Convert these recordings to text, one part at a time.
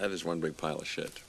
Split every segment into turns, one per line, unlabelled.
That is one big pile of shit.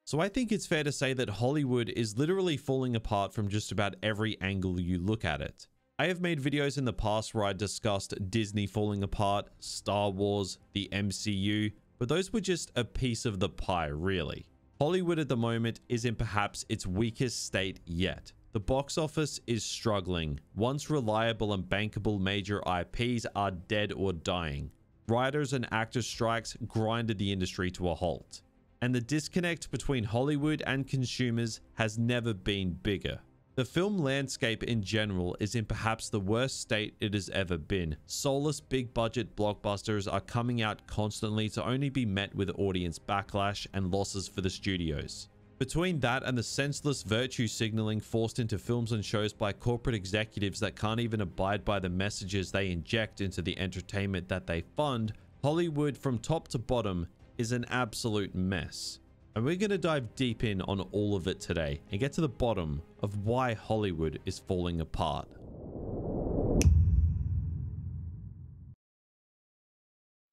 So I think it's fair to say that Hollywood is literally falling apart from just about every angle you look at it. I have made videos in the past where I discussed Disney falling apart, Star Wars, the MCU, but those were just a piece of the pie, really. Hollywood at the moment is in perhaps its weakest state yet. The box office is struggling. Once reliable and bankable major IPs are dead or dying. Writers and actors strikes grinded the industry to a halt. And the disconnect between Hollywood and consumers has never been bigger. The film landscape in general is in perhaps the worst state it has ever been. Soulless big budget blockbusters are coming out constantly to only be met with audience backlash and losses for the studios. Between that and the senseless virtue signaling forced into films and shows by corporate executives that can't even abide by the messages they inject into the entertainment that they fund, Hollywood from top to bottom is an absolute mess. And we're going to dive deep in on all of it today and get to the bottom of why Hollywood is falling apart.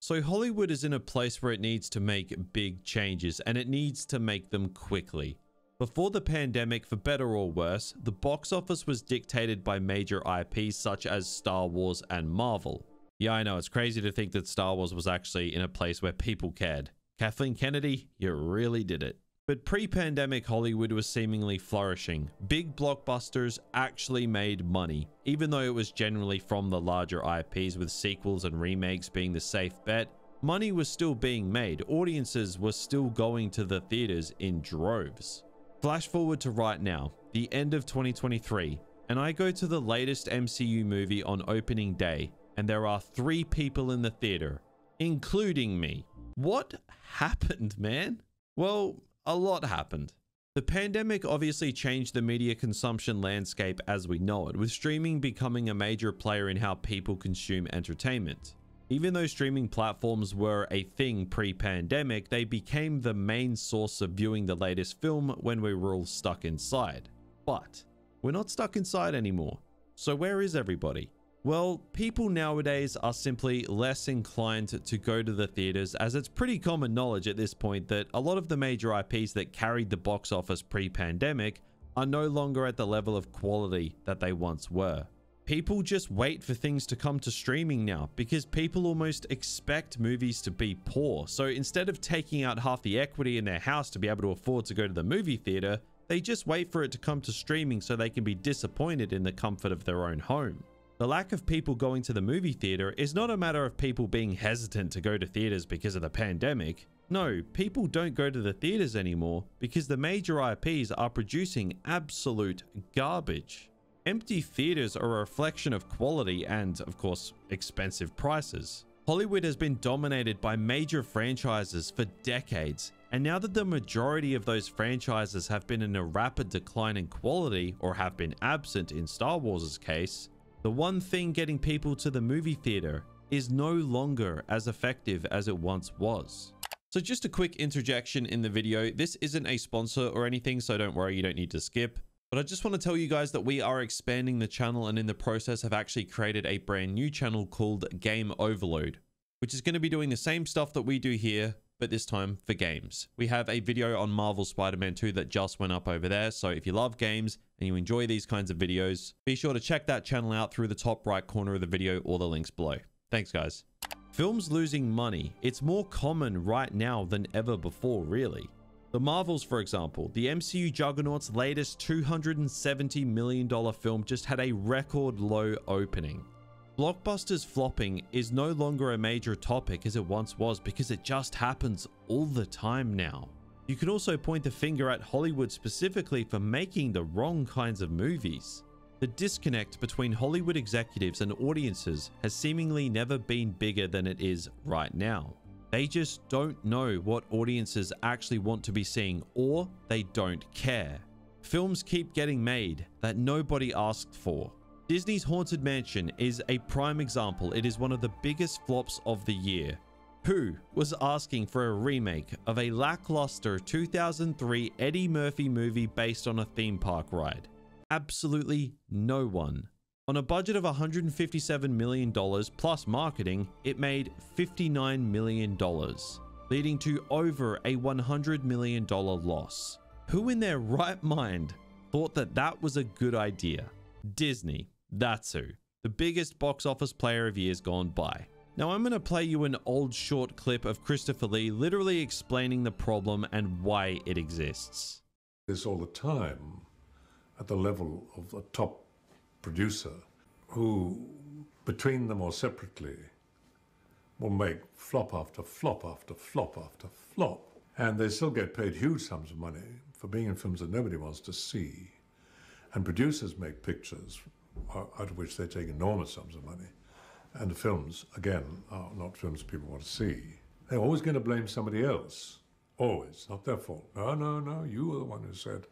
So Hollywood is in a place where it needs to make big changes, and it needs to make them quickly. Before the pandemic, for better or worse, the box office was dictated by major IPs such as Star Wars and Marvel. Yeah, I know, it's crazy to think that Star Wars was actually in a place where people cared. Kathleen Kennedy, you really did it. But pre-pandemic Hollywood was seemingly flourishing. Big blockbusters actually made money, even though it was generally from the larger IPs, with sequels and remakes being the safe bet. Money was still being made. Audiences were still going to the theaters in droves. Flash forward to right now, the end of 2023, and I go to the latest MCU movie on opening day, and there are 3 people in the theater, including me. What happened, man? Well, a lot happened. The pandemic obviously changed the media consumption landscape as we know it, with streaming becoming a major player in how people consume entertainment. Even though streaming platforms were a thing pre-pandemic, they became the main source of viewing the latest film when we were all stuck inside. But we're not stuck inside anymore. So where is everybody? Well, people nowadays are simply less inclined to go to the theaters, as it's pretty common knowledge at this point that a lot of the major IPs that carried the box office pre-pandemic are no longer at the level of quality that they once were. People just wait for things to come to streaming now because people almost expect movies to be poor. So instead of taking out half the equity in their house to be able to afford to go to the movie theater, they just wait for it to come to streaming so they can be disappointed in the comfort of their own home. The lack of people going to the movie theater is not a matter of people being hesitant to go to theaters because of the pandemic. No, people don't go to the theaters anymore because the major IPs are producing absolute garbage. Empty theaters are a reflection of quality and, of course, expensive prices. Hollywood has been dominated by major franchises for decades, and now that the majority of those franchises have been in a rapid decline in quality or have been absent in Star Wars' case, the one thing getting people to the movie theater is no longer as effective as it once was. So just a quick interjection in the video. This isn't a sponsor or anything, so don't worry, you don't need to skip. But I just want to tell you guys that we are expanding the channel, and in the process have actually created a brand new channel called Game Overload, which is going to be doing the same stuff that we do here, but this time for games. We have a video on Marvel Spider-Man 2 that just went up over there, so if you love games and you enjoy these kinds of videos, be sure to check that channel out through the top right corner of the video or the links below. Thanks, guys. Films losing money. It's more common right now than ever before, really. The Marvels, for example, the MCU juggernaut's latest $270 million film just had a record low opening. Blockbusters flopping is no longer a major topic as it once was because it just happens all the time now. You can also point the finger at Hollywood specifically for making the wrong kinds of movies. The disconnect between Hollywood executives and audiences has seemingly never been bigger than it is right now. They just don't know what audiences actually want to be seeing, or they don't care. Films keep getting made that nobody asked for. Disney's Haunted Mansion is a prime example. It is one of the biggest flops of the year. Who was asking for a remake of a lackluster 2003 Eddie Murphy movie based on a theme park ride? Absolutely no one. On a budget of $157 million plus marketing, it made $59 million. leading to over a $100 million loss. Who in their right mind thought that that was a good idea? Disney, that's who. The biggest box office player of years gone by. Now I'm going to play you an old short clip of Christopher Lee literally explaining the problem and why it exists.
This all the time at the level of the top producer who, between them or separately, will make flop after flop after flop after flop. And they still get paid huge sums of money for being in films that nobody wants to see. And producers make pictures out of which they take enormous sums of money. And the films, again, are not films people want to see. They're always going to blame somebody else. Always. Not their fault. No, you were the one who said,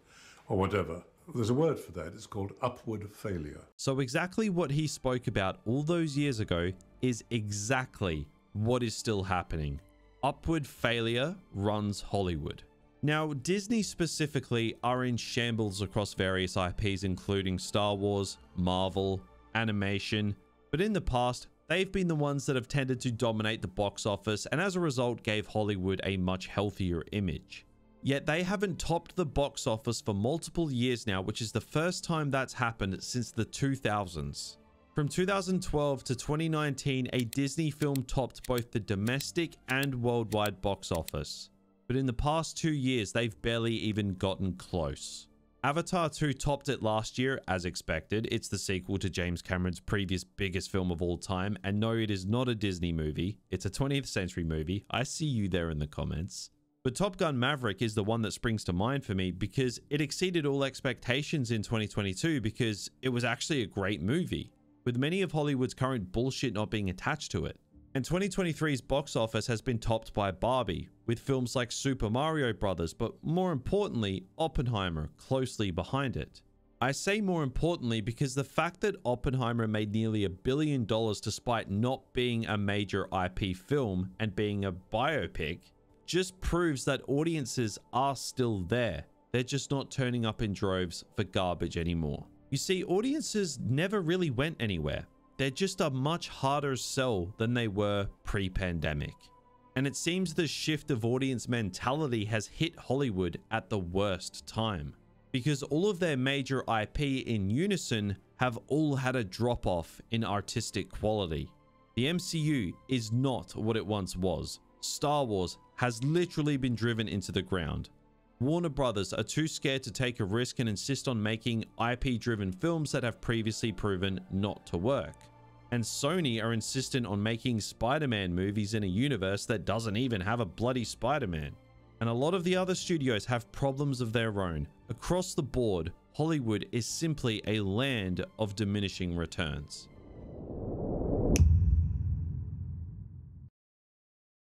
or whatever. There's a word for that. It's called upward failure.
So exactly what he spoke about all those years ago is exactly what is still happening. Upward failure runs Hollywood. Now, Disney specifically are in shambles across various IPs, including Star Wars, Marvel, animation, but in the past, they've been the ones that have tended to dominate the box office and as a result gave Hollywood a much healthier image. Yet they haven't topped the box office for multiple years now, which is the first time that's happened since the 2000s. From 2012 to 2019, a Disney film topped both the domestic and worldwide box office. But in the past 2 years, they've barely even gotten close. Avatar 2 topped it last year, as expected. It's the sequel to James Cameron's previous biggest film of all time. And no, it is not a Disney movie. It's a 20th century movie. I see you there in the comments. But Top Gun Maverick is the one that springs to mind for me because it exceeded all expectations in 2022 because it was actually a great movie, with many of Hollywood's current bullshit not being attached to it. And 2023's box office has been topped by Barbie, with films like Super Mario Bros., but more importantly, Oppenheimer closely behind it. I say more importantly because the fact that Oppenheimer made nearly $1 billion despite not being a major IP film and being a biopic just proves that audiences are still there. They're just not turning up in droves for garbage anymore. You see, audiences never really went anywhere. They're just a much harder sell than they were pre-pandemic. And it seems the shift of audience mentality has hit Hollywood at the worst time, because all of their major IP in unison have all had a drop-off in artistic quality. The MCU is not what it once was. Star Wars has literally been driven into the ground. Warner Brothers are too scared to take a risk and insist on making IP-driven films that have previously proven not to work. And Sony are insistent on making Spider-Man movies in a universe that doesn't even have a bloody Spider-Man. And a lot of the other studios have problems of their own. Across the board, Hollywood is simply a land of diminishing returns.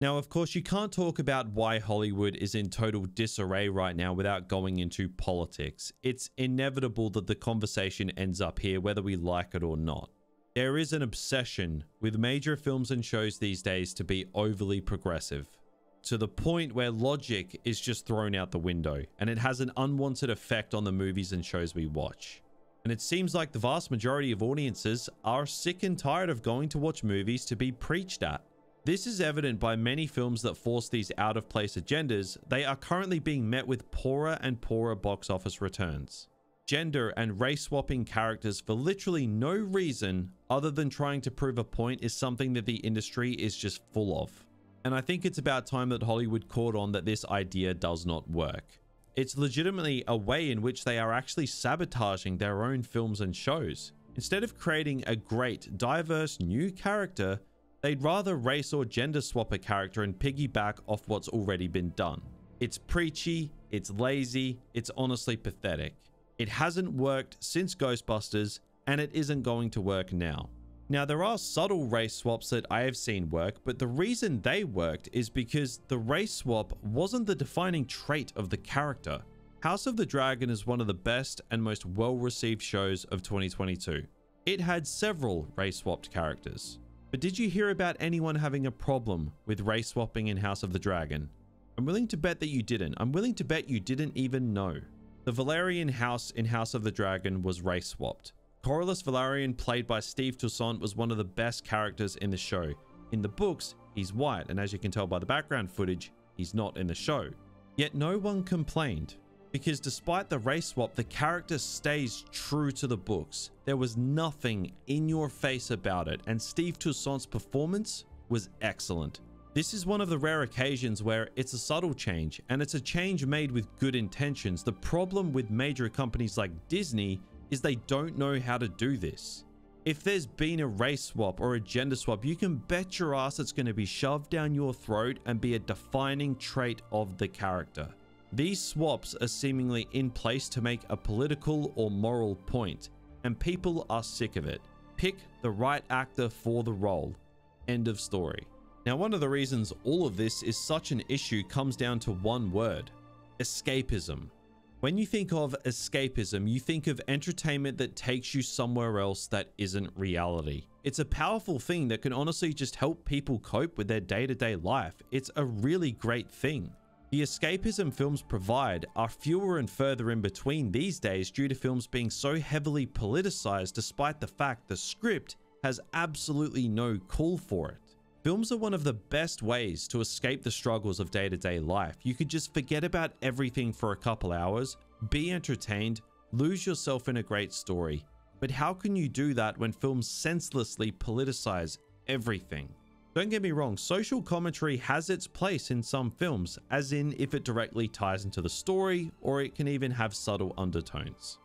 Now, of course, you can't talk about why Hollywood is in total disarray right now without going into politics. It's inevitable that the conversation ends up here, whether we like it or not. There is an obsession with major films and shows these days to be overly progressive, to the point where logic is just thrown out the window, and it has an unwanted effect on the movies and shows we watch. And it seems like the vast majority of audiences are sick and tired of going to watch movies to be preached at. This is evident by many films that force these out-of-place agendas. They are currently being met with poorer and poorer box office returns. Gender and race-swapping characters for literally no reason other than trying to prove a point is something that the industry is just full of. And I think it's about time that Hollywood caught on that this idea does not work. It's legitimately a way in which they are actually sabotaging their own films and shows. Instead of creating a great, diverse new character, they'd rather race or gender swap a character and piggyback off what's already been done. It's preachy, it's lazy, it's honestly pathetic. It hasn't worked since Ghostbusters, and it isn't going to work now. Now, there are subtle race swaps that I have seen work, but the reason they worked is because the race swap wasn't the defining trait of the character. House of the Dragon is one of the best and most well-received shows of 2022. It had several race-swapped characters. But did you hear about anyone having a problem with race swapping in House of the Dragon? I'm willing to bet that you didn't. I'm willing to bet you didn't even know. The Valerian house in House of the Dragon was race swapped. Corlys Velaryon, played by Steve Toussaint, was one of the best characters in the show. In the books, he's white, and as you can tell by the background footage, he's not in the show. Yet no one complained, because despite the race swap, the character stays true to the books. There was nothing in your face about it, and Steve Toussaint's performance was excellent. This is one of the rare occasions where it's a subtle change, and it's a change made with good intentions. The problem with major companies like Disney is they don't know how to do this. If there's been a race swap or a gender swap, you can bet your ass it's going to be shoved down your throat and be a defining trait of the character. These swaps are seemingly in place to make a political or moral point, and people are sick of it. Pick the right actor for the role. End of story. Now, one of the reasons all of this is such an issue comes down to one word: escapism. When you think of escapism, you think of entertainment that takes you somewhere else that isn't reality. It's a powerful thing that can honestly just help people cope with their day-to-day life. It's a really great thing. The escapism films provide are fewer and further in between these days due to films being so heavily politicized, despite the fact the script has absolutely no call for it. Films are one of the best ways to escape the struggles of day-to-day life. You could just forget about everything for a couple hours, be entertained, lose yourself in a great story. But how can you do that when films senselessly politicize everything? Don't get me wrong, social commentary has its place in some films, as in if it directly ties into the story, or it can even have subtle undertones.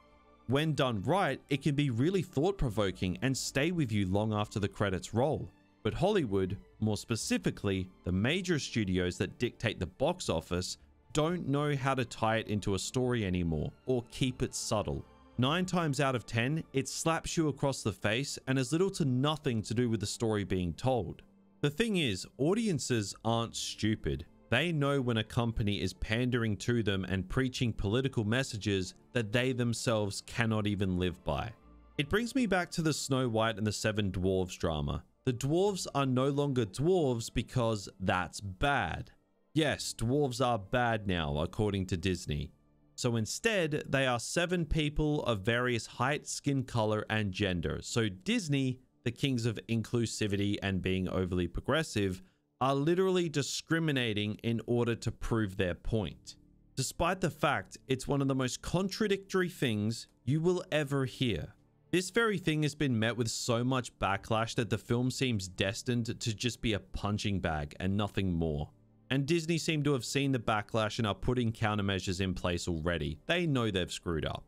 When done right, it can be really thought-provoking and stay with you long after the credits roll. But Hollywood, more specifically, the major studios that dictate the box office, don't know how to tie it into a story anymore or keep it subtle. 9 times out of 10, it slaps you across the face and has little to nothing to do with the story being told. The thing is, audiences aren't stupid. They know when a company is pandering to them and preaching political messages that they themselves cannot even live by. It brings me back to the Snow White and the Seven Dwarves drama. The dwarves are no longer dwarves because that's bad. Yes, dwarves are bad now, according to Disney. So instead, they are 7 people of various height, skin color, and gender. So Disney, the kings of inclusivity and being overly progressive, are literally discriminating in order to prove their point. Despite the fact it's one of the most contradictory things you will ever hear. This very thing has been met with so much backlash that the film seems destined to just be a punching bag and nothing more. And Disney seem to have seen the backlash and are putting countermeasures in place already. They know they've screwed up.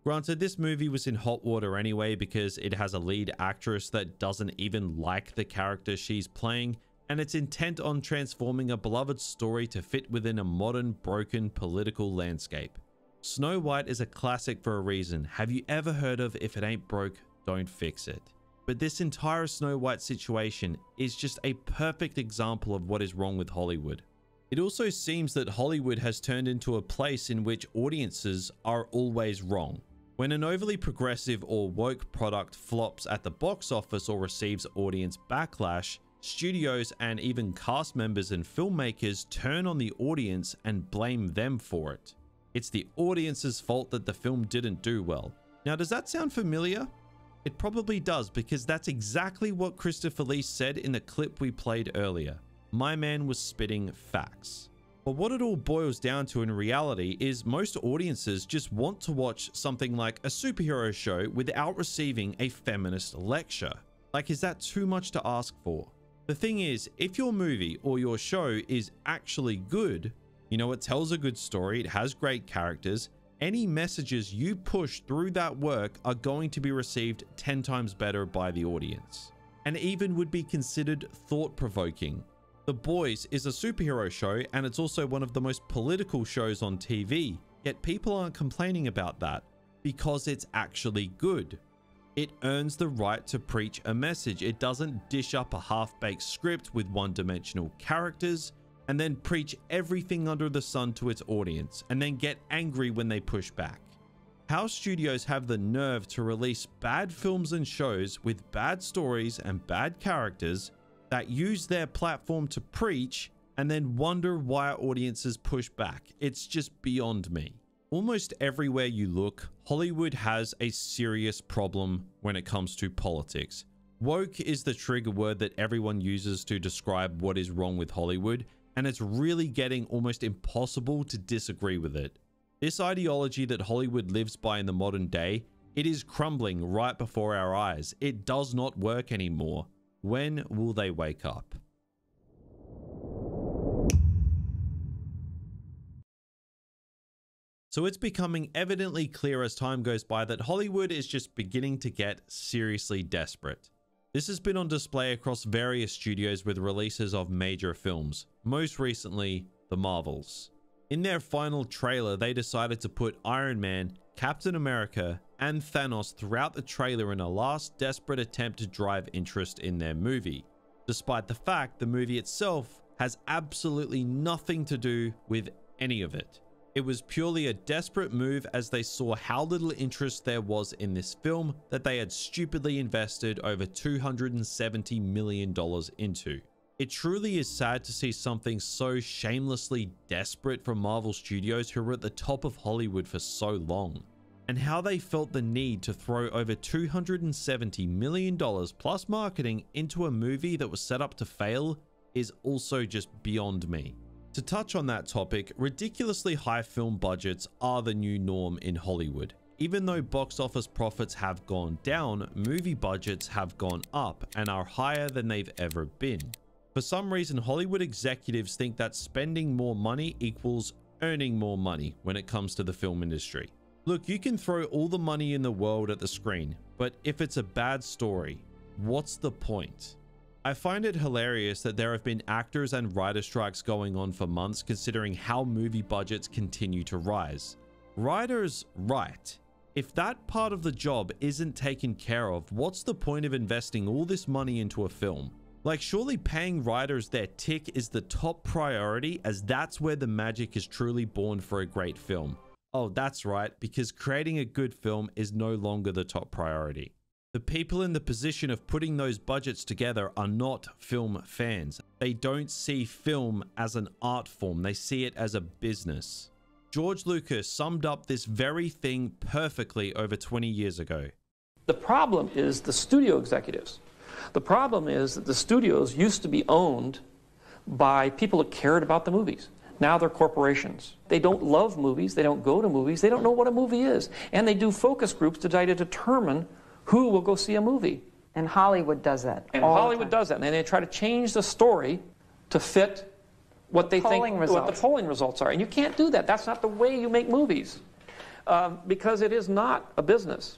Granted, this movie was in hot water anyway because it has a lead actress that doesn't even like the character she's playing, and it's intent on transforming a beloved story to fit within a modern, broken political landscape. Snow White is a classic for a reason. Have you ever heard of if it ain't broke, don't fix it? But this entire Snow White situation is just a perfect example of what is wrong with Hollywood. It also seems that Hollywood has turned into a place in which audiences are always wrong. When an overly progressive or woke product flops at the box office or receives audience backlash, studios and even cast members and filmmakers turn on the audience and blame them for it. It's the audience's fault that the film didn't do well. Now, does that sound familiar? It probably does, because that's exactly what Christopher Lee said in the clip we played earlier. My man was spitting facts. But what it all boils down to in reality is most audiences just want to watch something like a superhero show without receiving a feminist lecture. Like, is that too much to ask for? The thing is, if your movie or your show is actually good, you know, it tells a good story, it has great characters, any messages you push through that work are going to be received 10 times better by the audience, and even would be considered thought-provoking. The Boys is a superhero show, and it's also one of the most political shows on TV, yet people aren't complaining about that because it's actually good. It earns the right to preach a message. It doesn't dish up a half-baked script with one-dimensional characters and then preach everything under the sun to its audience and then get angry when they push back. How studios have the nerve to release bad films and shows with bad stories and bad characters that use their platform to preach and then wonder why audiences push back? It's just beyond me. Almost everywhere you look, Hollywood has a serious problem when it comes to politics. Woke is the trigger word that everyone uses to describe what is wrong with Hollywood, and it's really getting almost impossible to disagree with it. This ideology that Hollywood lives by in the modern day, it is crumbling right before our eyes. It does not work anymore. When will they wake up? So it's becoming evidently clear as time goes by that Hollywood is just beginning to get seriously desperate. This has been on display across various studios with releases of major films, most recently the Marvels. In their final trailer, they decided to put Iron Man, Captain America, and Thanos throughout the trailer in a last desperate attempt to drive interest in their movie, despite the fact the movie itself has absolutely nothing to do with any of it. It was purely a desperate move as they saw how little interest there was in this film that they had stupidly invested over $270 million into. It truly is sad to see something so shamelessly desperate from Marvel Studios, who were at the top of Hollywood for so long, and how they felt the need to throw over $270 million plus marketing into a movie that was set up to fail is also just beyond me. To touch on that topic, ridiculously high film budgets are the new norm in Hollywood. Even though box office profits have gone down, movie budgets have gone up and are higher than they've ever been. For some reason, Hollywood executives think that spending more money equals earning more money when it comes to the film industry. Look, you can throw all the money in the world at the screen, but if it's a bad story, what's the point? I find it hilarious that there have been actors and writer strikes going on for months, considering how movie budgets continue to rise. Writers write. If that part of the job isn't taken care of, what's the point of investing all this money into a film? Like, surely paying writers their tick is the top priority, as that's where the magic is truly born for a great film. Oh, that's right, because creating a good film is no longer the top priority. The people in the position of putting those budgets together are not film fans. They don't see film as an art form. They see it as a business. George Lucas summed up this very thing perfectly over 20 years ago.
The problem is the studio executives. The problem is that the studios used to be owned by people that cared about the movies. Now they're corporations. They don't love movies. They don't go to movies. They don't know what a movie is. And they do focus groups to try to determine who will go see a movie.
And Hollywood does that.
And Hollywood does that. And they try to change the story to fit what they think what the polling results are. And you can't do that. That's not the way you make movies. Because it is not a business.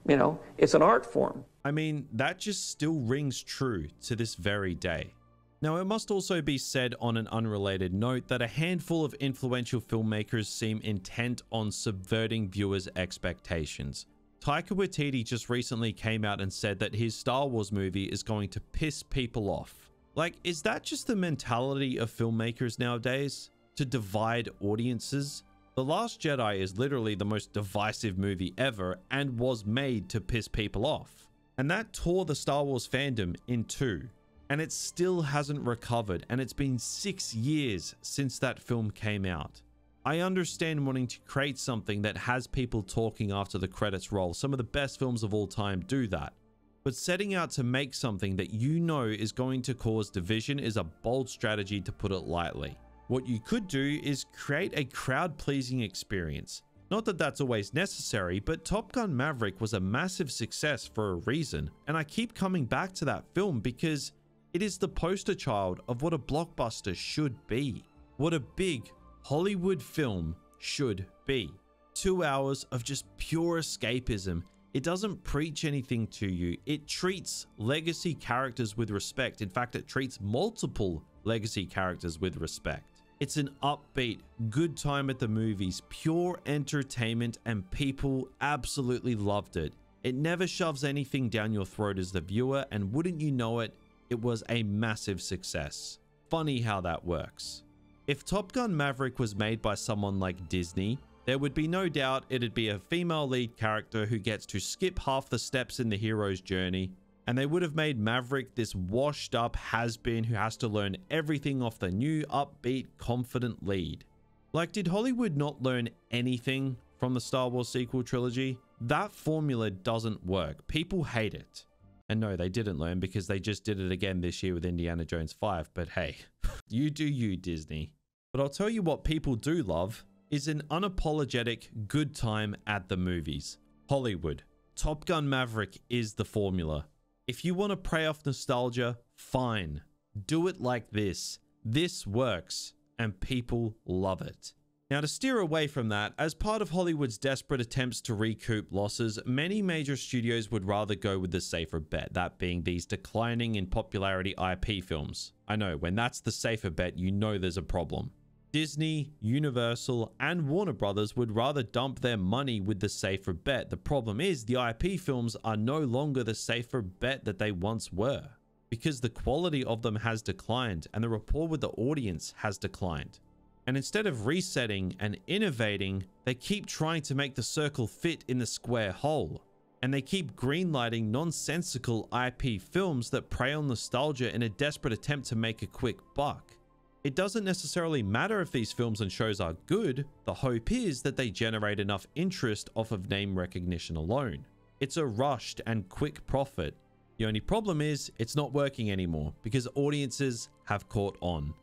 You know, it's an art form.
I mean, that just still rings true to this very day. Now, it must also be said on an unrelated note that a handful of influential filmmakers seem intent on subverting viewers' expectations. Taika Waititi just recently came out and said that his Star Wars movie is going to piss people off. Like, is that just the mentality of filmmakers nowadays? To divide audiences? The Last Jedi is literally the most divisive movie ever and was made to piss people off. And that tore the Star Wars fandom in two. And it still hasn't recovered, and it's been 6 years since that film came out. I understand wanting to create something that has people talking after the credits roll. Some of the best films of all time do that. But setting out to make something that you know is going to cause division is a bold strategy, to put it lightly. What you could do is create a crowd-pleasing experience. Not that that's always necessary, but Top Gun Maverick was a massive success for a reason, and I keep coming back to that film because it is the poster child of what a blockbuster should be. What a big Hollywood film should be. 2 hours of just pure escapism. It doesn't preach anything to you. It treats legacy characters with respect. In fact, it treats multiple legacy characters with respect. It's an upbeat, good time at the movies, pure entertainment, and people absolutely loved it. It never shoves anything down your throat as the viewer, and wouldn't you know it, it was a massive success. Funny how that works. If Top Gun Maverick was made by someone like Disney, there would be no doubt it'd be a female lead character who gets to skip half the steps in the hero's journey, and they would have made Maverick this washed up has-been who has to learn everything off the new, upbeat, confident lead. Like, did Hollywood not learn anything from the Star Wars sequel trilogy? That formula doesn't work. People hate it. And no, they didn't learn because they just did it again this year with Indiana Jones 5. But hey, you do you, Disney. But I'll tell you what people do love is an unapologetic good time at the movies. Hollywood. Top Gun Maverick is the formula. If you want to prey off nostalgia, fine. Do it like this. This works, and people love it. Now, to steer away from that, as part of Hollywood's desperate attempts to recoup losses, many major studios would rather go with the safer bet, that being these declining in popularity IP films. I know, when that's the safer bet, you know there's a problem. Disney, Universal, and Warner Brothers would rather dump their money with the safer bet. The problem is the IP films are no longer the safer bet that they once were, because the quality of them has declined and the rapport with the audience has declined. And instead of resetting and innovating, they keep trying to make the circle fit in the square hole. And they keep greenlighting nonsensical IP films that prey on nostalgia in a desperate attempt to make a quick buck. It doesn't necessarily matter if these films and shows are good, the hope is that they generate enough interest off of name recognition alone. It's a rushed and quick profit. The only problem is it's not working anymore because audiences have caught on.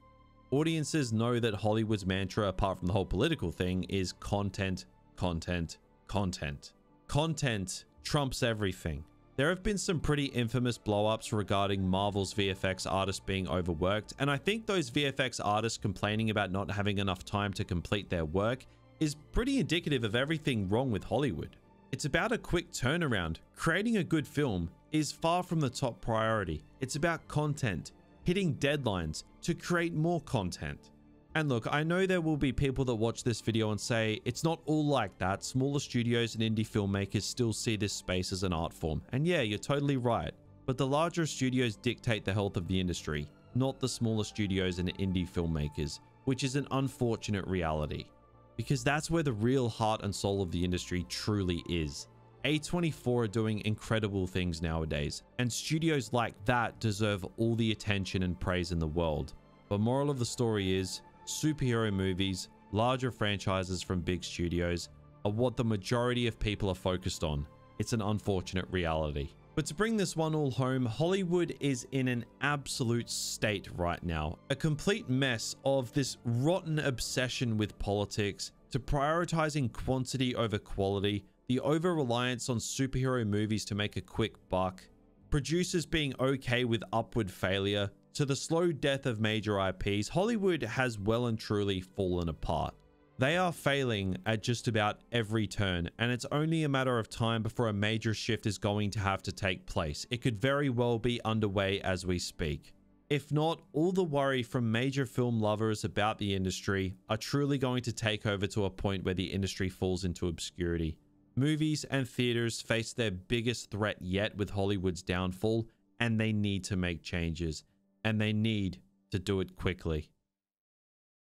Audiences know that Hollywood's mantra, apart from the whole political thing, is content, content, content. Content trumps everything. There have been some pretty infamous blow-ups regarding Marvel's VFX artists being overworked, and I think those VFX artists complaining about not having enough time to complete their work is pretty indicative of everything wrong with Hollywood. It's about a quick turnaround. Creating a good film is far from the top priority. It's about content, hitting deadlines to create more content. And look, I know there will be people that watch this video and say, it's not all like that. Smaller studios and indie filmmakers still see this space as an art form. And yeah, you're totally right. But the larger studios dictate the health of the industry, not the smaller studios and indie filmmakers, which is an unfortunate reality. Because that's where the real heart and soul of the industry truly is. A24 are doing incredible things nowadays, and studios like that deserve all the attention and praise in the world. But moral of the story is, superhero movies, larger franchises from big studios, are what the majority of people are focused on. It's an unfortunate reality. But to bring this one all home, Hollywood is in an absolute state right now. A complete mess of this rotten obsession with politics, to prioritizing quantity over quality, the over-reliance on superhero movies to make a quick buck, producers being okay with upward failure, to the slow death of major IPs, Hollywood has well and truly fallen apart. They are failing at just about every turn, and it's only a matter of time before a major shift is going to have to take place. It could very well be underway as we speak. If not, all the worry from major film lovers about the industry are truly going to take over to a point where the industry falls into obscurity. Movies and theaters face their biggest threat yet with Hollywood's downfall, and they need to make changes. And they need to do it quickly.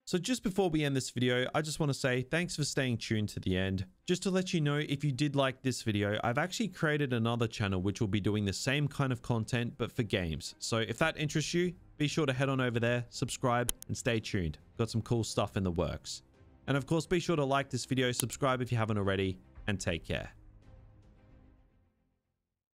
So just before we end this video, I just want to say thanks for staying tuned to the end. Just to let you know, if you did like this video, I've actually created another channel which will be doing the same kind of content but for games. So if that interests you, be sure to head on over there, subscribe, and stay tuned. Got some cool stuff in the works. And of course, be sure to like this video, subscribe if you haven't already, and take care.